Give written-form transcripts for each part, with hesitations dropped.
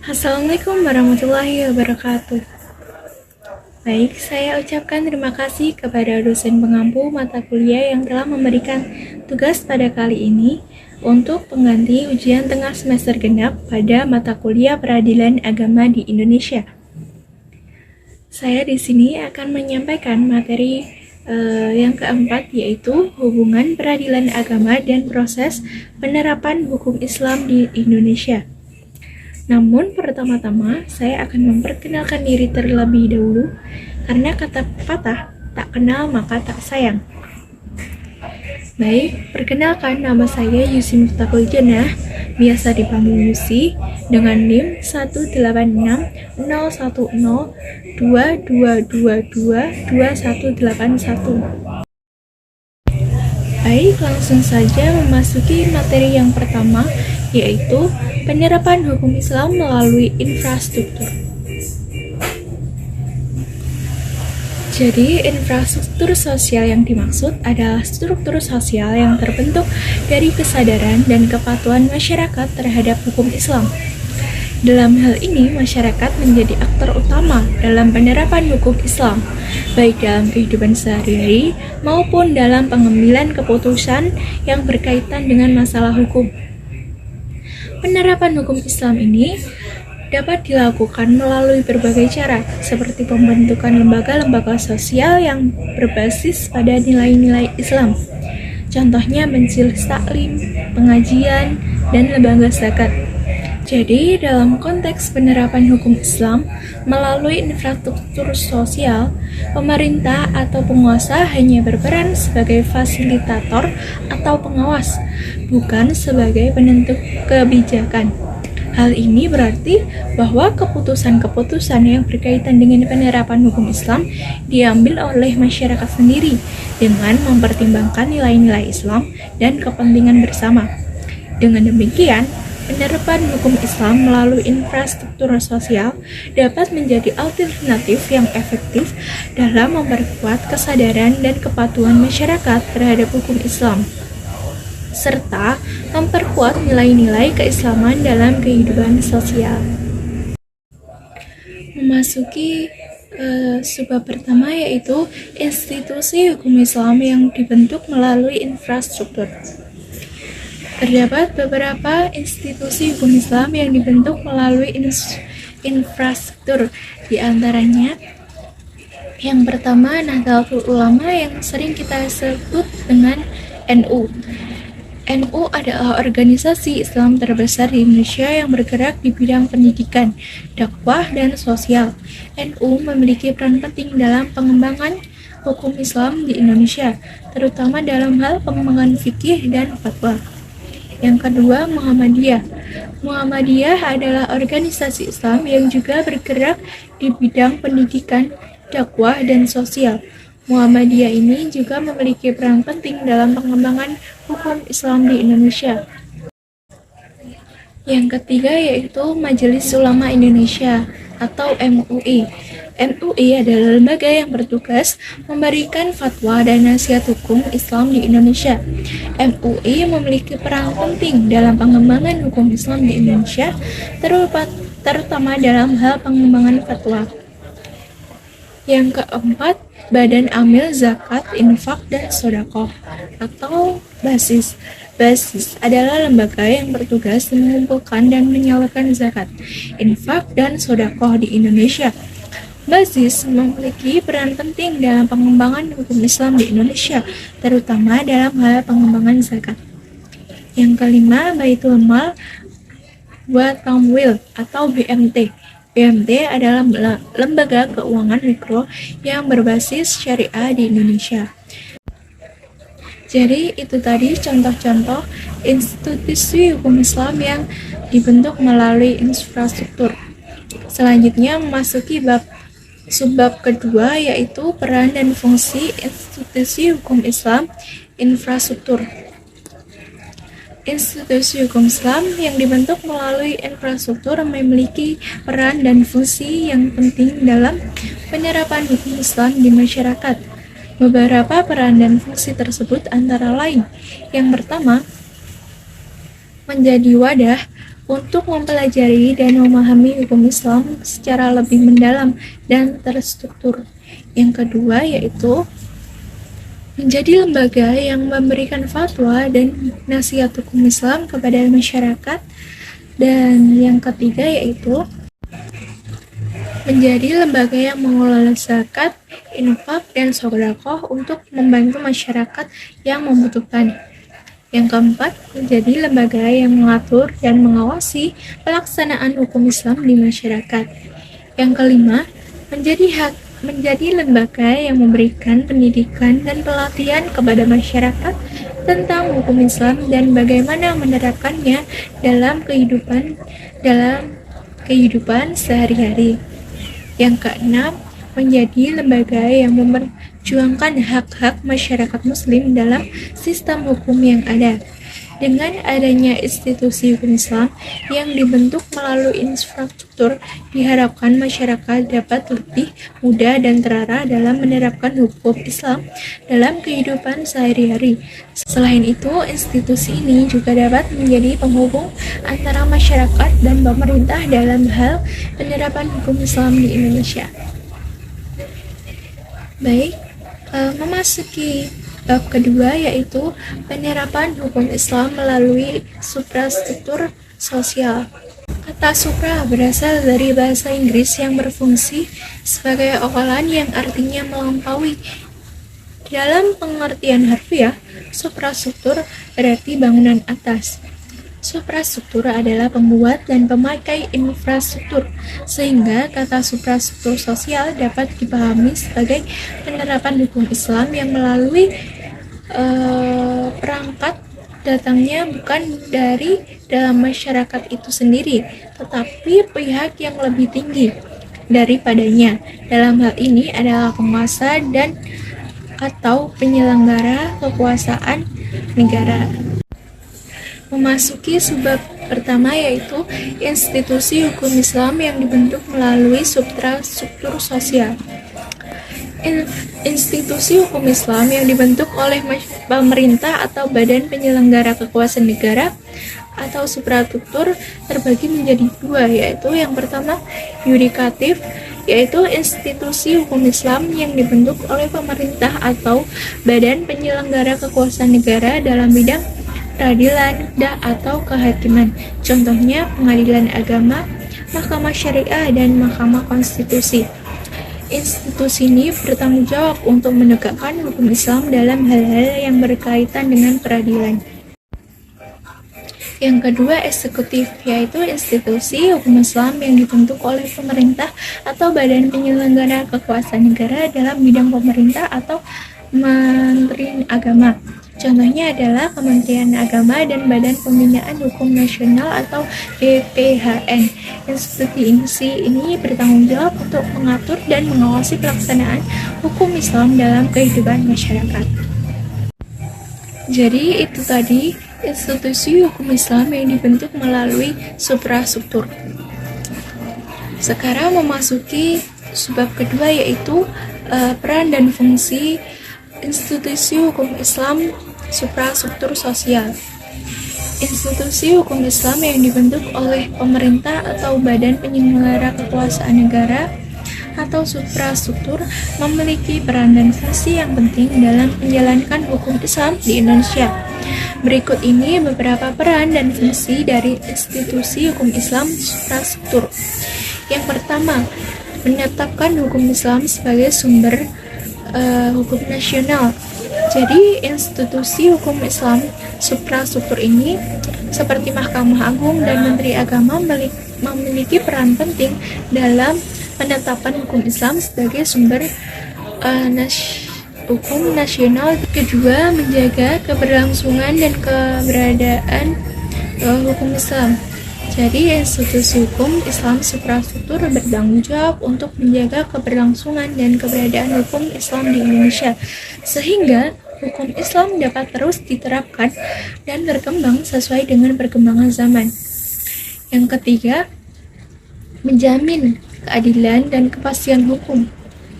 Assalamualaikum warahmatullahi wabarakatuh. Baik, saya ucapkan terima kasih kepada dosen pengampu mata kuliah yang telah memberikan tugas pada kali ini untuk pengganti ujian tengah semester genap pada mata kuliah Peradilan Agama di Indonesia. Saya di sini akan menyampaikan materi yang keempat, yaitu hubungan peradilan agama dan proses penerapan hukum Islam di Indonesia. Namun pertama-tama saya akan memperkenalkan diri terlebih dahulu, karena kata pepatah, tak kenal maka tak sayang. Baik, perkenalkan, nama saya Yusi Miftahul Jannah, biasa dipanggil Yusi, dengan NIM 186010222222181. Baik, langsung saja memasuki materi yang pertama, yaitu penerapan hukum Islam melalui infrastruktur. Jadi, infrastruktur sosial yang dimaksud adalah struktur sosial yang terbentuk dari kesadaran dan kepatuhan masyarakat terhadap hukum Islam. Dalam hal ini, masyarakat menjadi aktor utama dalam penerapan hukum Islam, baik dalam kehidupan sehari-hari maupun dalam pengambilan keputusan yang berkaitan dengan masalah hukum. Penerapan hukum Islam ini dapat dilakukan melalui berbagai cara, seperti pembentukan lembaga-lembaga sosial yang berbasis pada nilai-nilai Islam. Contohnya majelis taklim, pengajian, dan lembaga zakat. Jadi, dalam konteks penerapan hukum Islam melalui infrastruktur sosial, pemerintah atau penguasa hanya berperan sebagai fasilitator atau pengawas, bukan sebagai penentu kebijakan. Hal ini berarti bahwa keputusan-keputusan yang berkaitan dengan penerapan hukum Islam diambil oleh masyarakat sendiri dengan mempertimbangkan nilai-nilai Islam dan kepentingan bersama. Dengan demikian, penerapan hukum Islam melalui infrastruktur sosial dapat menjadi alternatif yang efektif dalam memperkuat kesadaran dan kepatuhan masyarakat terhadap hukum Islam, serta memperkuat nilai-nilai keislaman dalam kehidupan sosial. Memasuki subbab pertama, yaitu institusi hukum Islam yang dibentuk melalui infrastruktur. Terdapat beberapa institusi hukum Islam yang dibentuk melalui infrastruktur, di antaranya yang pertama Nahdlatul Ulama yang sering kita sebut dengan NU. NU adalah organisasi Islam terbesar di Indonesia yang bergerak di bidang pendidikan, dakwah, dan sosial. NU memiliki peran penting dalam pengembangan hukum Islam di Indonesia, terutama dalam hal pengembangan fikih dan fatwa. Yang kedua, Muhammadiyah. Muhammadiyah adalah organisasi Islam yang juga bergerak di bidang pendidikan, dakwah, dan sosial. Muhammadiyah ini juga memiliki peran penting dalam pengembangan hukum Islam di Indonesia. Yang ketiga yaitu Majelis Ulama Indonesia atau MUI. MUI adalah lembaga yang bertugas memberikan fatwa dan nasihat hukum Islam di Indonesia. MUI memiliki peran penting dalam pengembangan hukum Islam di Indonesia, terutama dalam hal pengembangan fatwa. Yang keempat, Badan Amil Zakat, Infak, dan Sodaqoh atau BASIS. BASIS adalah lembaga yang bertugas mengumpulkan dan menyalurkan zakat, infak, dan sodaqoh di Indonesia. BASIS memiliki peran penting dalam pengembangan hukum Islam di Indonesia, terutama dalam hal pengembangan zakat. Yang kelima, Baitul Mal wa Tamwil atau BMT. BMT adalah lembaga keuangan mikro yang berbasis syariah di Indonesia. Jadi itu tadi contoh-contoh institusi hukum Islam yang dibentuk melalui infrastruktur. Selanjutnya memasuki subbab kedua, yaitu peran dan fungsi institusi hukum Islam infrastruktur. Institusi hukum Islam yang dibentuk melalui infrastruktur memiliki peran dan fungsi yang penting dalam penerapan hukum Islam di masyarakat. Beberapa peran dan fungsi tersebut antara lain: yang pertama, menjadi wadah untuk mempelajari dan memahami hukum Islam secara lebih mendalam dan terstruktur. Yang kedua yaitu menjadi lembaga yang memberikan fatwa dan nasihat hukum Islam kepada masyarakat. Dan yang ketiga yaitu menjadi lembaga yang mengelola zakat, infak, dan sedekah untuk membantu masyarakat yang membutuhkan. Yang keempat, menjadi lembaga yang mengatur dan mengawasi pelaksanaan hukum Islam di masyarakat. Yang kelima, menjadi lembaga yang memberikan pendidikan dan pelatihan kepada masyarakat tentang hukum Islam dan bagaimana menerapkannya dalam kehidupan sehari-hari. Yang keenam, menjadi lembaga yang memperjuangkan hak-hak masyarakat Muslim dalam sistem hukum yang ada. Dengan adanya institusi hukum Islam yang dibentuk melalui infrastruktur, diharapkan masyarakat dapat lebih mudah dan terarah dalam menerapkan hukum Islam dalam kehidupan sehari-hari. Selain itu, institusi ini juga dapat menjadi penghubung antara masyarakat dan pemerintah dalam hal penerapan hukum Islam di Indonesia. Baik, memasuki bab kedua yaitu penerapan hukum Islam melalui suprastruktur sosial. Kata supra berasal dari bahasa Inggris yang berfungsi sebagai okelan yang artinya melampaui. Dalam pengertian harfiah, suprastruktur berarti bangunan atas. Suprastruktur adalah pembuat dan pemakai infrastruktur, sehingga kata suprastruktur sosial dapat dipahami sebagai penerapan hukum Islam yang melalui perangkat datangnya bukan dari dalam masyarakat itu sendiri, tetapi pihak yang lebih tinggi daripadanya. Dalam hal ini adalah penguasa dan atau penyelenggara kekuasaan negara. Memasuki subbab pertama yaitu institusi hukum Islam yang dibentuk melalui suprastruktur sosial. Institusi hukum Islam yang dibentuk oleh pemerintah atau badan penyelenggara kekuasaan negara atau suprastruktur terbagi menjadi dua, yaitu yang pertama yudikatif, yaitu institusi hukum Islam yang dibentuk oleh pemerintah atau badan penyelenggara kekuasaan negara dalam bidang peradilan atau kehakiman. Contohnya pengadilan agama, mahkamah syariah, dan mahkamah konstitusi. Institusi ini bertanggung jawab untuk menegakkan hukum Islam dalam hal-hal yang berkaitan dengan peradilan. Yang kedua, eksekutif, yaitu institusi hukum Islam yang dibentuk oleh pemerintah atau badan penyelenggara kekuasaan negara dalam bidang pemerintah atau menteri agama. Contohnya adalah Kementerian Agama dan Badan Pembinaan Hukum Nasional atau BPHN. Institusi ini bertanggung jawab untuk mengatur dan mengawasi pelaksanaan hukum Islam dalam kehidupan masyarakat. Jadi itu tadi institusi hukum Islam yang dibentuk melalui suprastruktur. Sekarang memasuki subbab kedua yaitu peran dan fungsi institusi hukum Islam suprastruktur sosial. Institusi hukum Islam yang dibentuk oleh pemerintah atau badan penyelenggara kekuasaan negara atau suprastruktur memiliki peran dan fungsi yang penting dalam menjalankan hukum Islam di Indonesia. Berikut ini beberapa peran dan fungsi dari institusi hukum Islam suprastruktur. Yang pertama, menetapkan hukum Islam sebagai sumber hukum nasional. Jadi institusi hukum Islam suprastruktur ini seperti Mahkamah Agung dan Menteri Agama memiliki peran penting dalam penetapan hukum Islam sebagai sumber hukum nasional. Kedua, menjaga keberlangsungan dan keberadaan hukum Islam. Jadi institusi hukum Islam suprastruktur bertanggung jawab untuk menjaga keberlangsungan dan keberadaan hukum Islam di Indonesia, sehingga hukum Islam dapat terus diterapkan dan berkembang sesuai dengan perkembangan zaman. Yang ketiga, menjamin keadilan dan kepastian hukum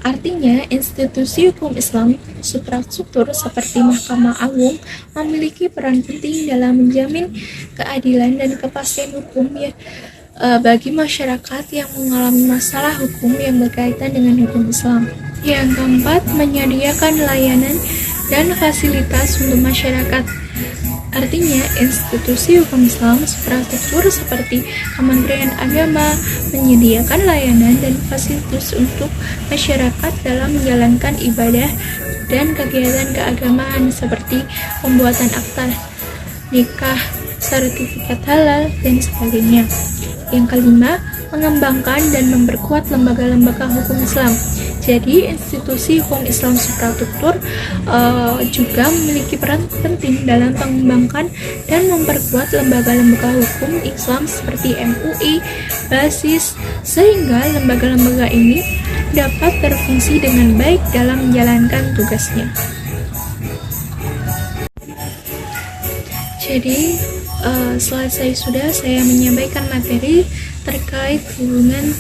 Artinya, institusi hukum Islam suprastruktur seperti Mahkamah Agung memiliki peran penting dalam menjamin keadilan dan kepastian hukum bagi masyarakat yang mengalami masalah hukum yang berkaitan dengan hukum Islam. Yang keempat, menyediakan layanan dan fasilitas untuk masyarakat. Artinya, institusi hukum Islam suprastruktur seperti Kementerian Agama menyediakan layanan dan fasilitas untuk masyarakat dalam menjalankan ibadah dan kegiatan keagamaan seperti pembuatan akta nikah, sertifikat halal, dan sebagainya. Yang kelima, mengembangkan dan memperkuat lembaga-lembaga hukum Islam. Jadi, institusi hukum Islam suprastruktur juga memiliki peran penting dalam mengembangkan dan memperkuat lembaga-lembaga hukum Islam seperti MUI, BASIS, sehingga lembaga-lembaga ini dapat berfungsi dengan baik dalam menjalankan tugasnya. Jadi, selesai sudah saya menyampaikan materi terkait hubungan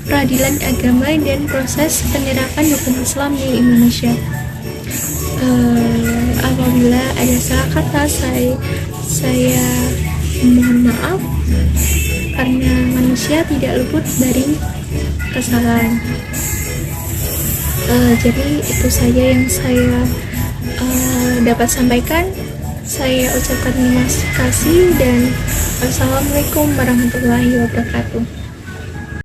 peradilan agama dan proses penerapan hukum Islam di Indonesia. Apabila ada salah kata, saya mohon maaf karena manusia tidak luput dari kesalahan. Jadi itu saja yang saya dapat sampaikan. Saya ucapkan terima kasih dan wassalamualaikum warahmatullahi wabarakatuh.